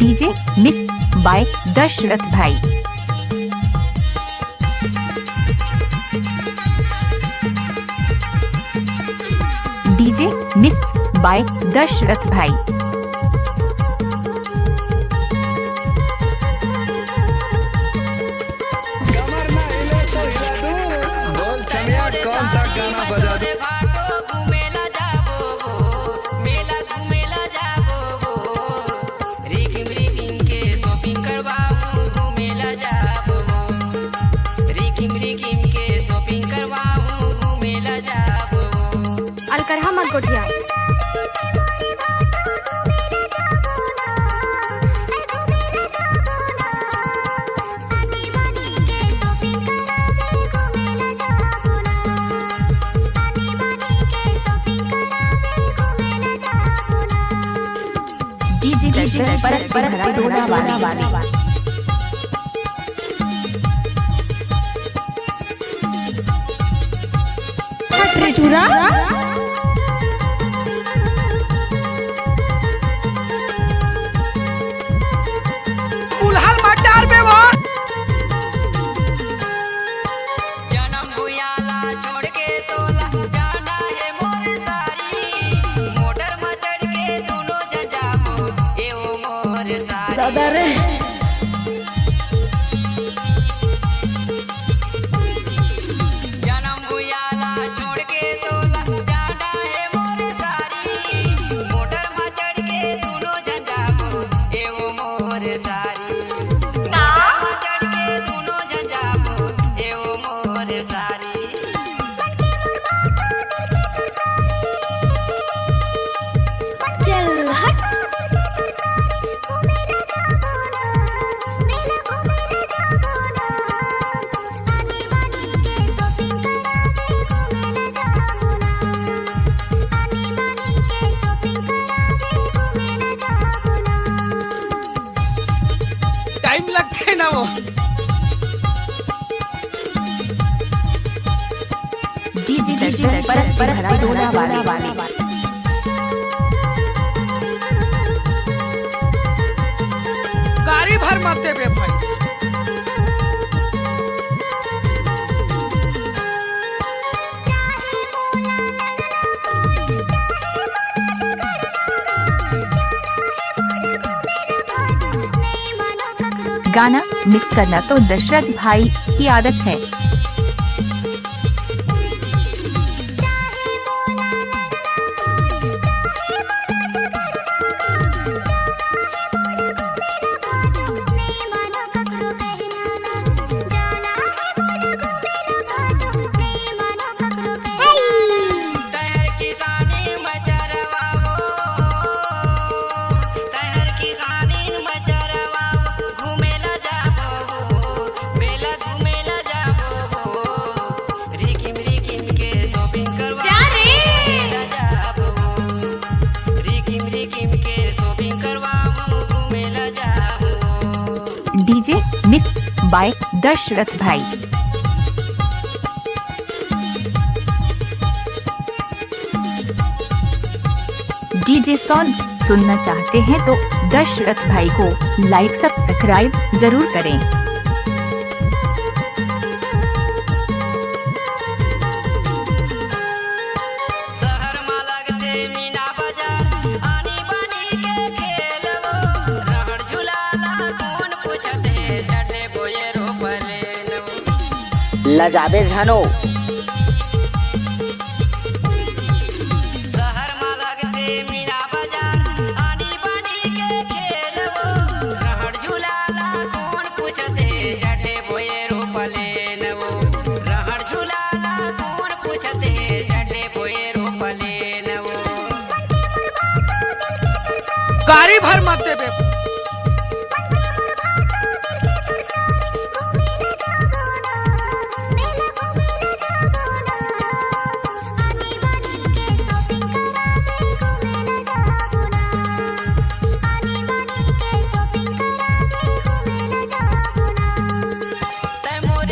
DJ mix by Dashrath भाई। DJ mix by Dashrath भाई। कौन सा गाना बजा दे? अलकरहा मत गोठिया। डीजे परत दोना वाली। चूरा कुल्हाल मटार में वो जन्म भुयाला छोड़ के तोला जाना है मोर सारी मोटर में चढ़ के दोनों जजाबो ए ओ मोर सारी दादा रे जन्म भुयाला छोड़ के तोला जाना है मोर सारी मोटर में चढ़ के दोनों जजाबो ए ओ मोर सारी मोटर में चढ़ के दोनों जजाबो ए ओ मोर सारी चल हट। टाइम लगते है ना वो। डीजे परत दोना वाली। गाड़ी भर मत दे बे भाई। गाना मिक्स करना तो दशरथ भाई की आदत है। तहर किसानी मचरवाओ तहर किसानी मचरवाओ घूमेला जाबो बेला घूमेला जाबो रिकिम के शॉपिंग करवा जा रे जाबो रिकिम के शॉपिंग करवाओ घूमेला जाबो। डीजे मिक्स बाय दशरथ भाई। डीजे सॉन्ग सुनना चाहते हैं तो दशरथ भाई को लाइक सब्सक्राइब जरूर करें। शहर में लगते मीना बाजार आनी बानी के खेलवो रहड़ झुलाला कौन पूछते चढ़े बोये रोपले लजाबे झनो शहर में लगते मीना बाजार आनी बानी के खेलवो रहड़ झुलाला कौन पूछते चढ़े बोये रोपले रहड़ झुलाला कौन पूछते चढ़े बोये रोपले गाड़ी भर मत दे बे।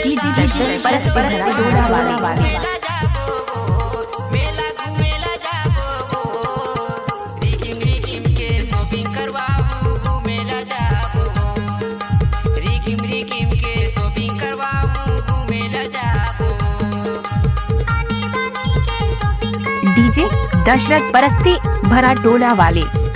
डीजे परत दोना वाली। मेला जाबो मेला घूमेला जाबो रिकिम के शॉपिंग करवाओ घूमेला जा दशरथ परस्ती भरा टोला वाले।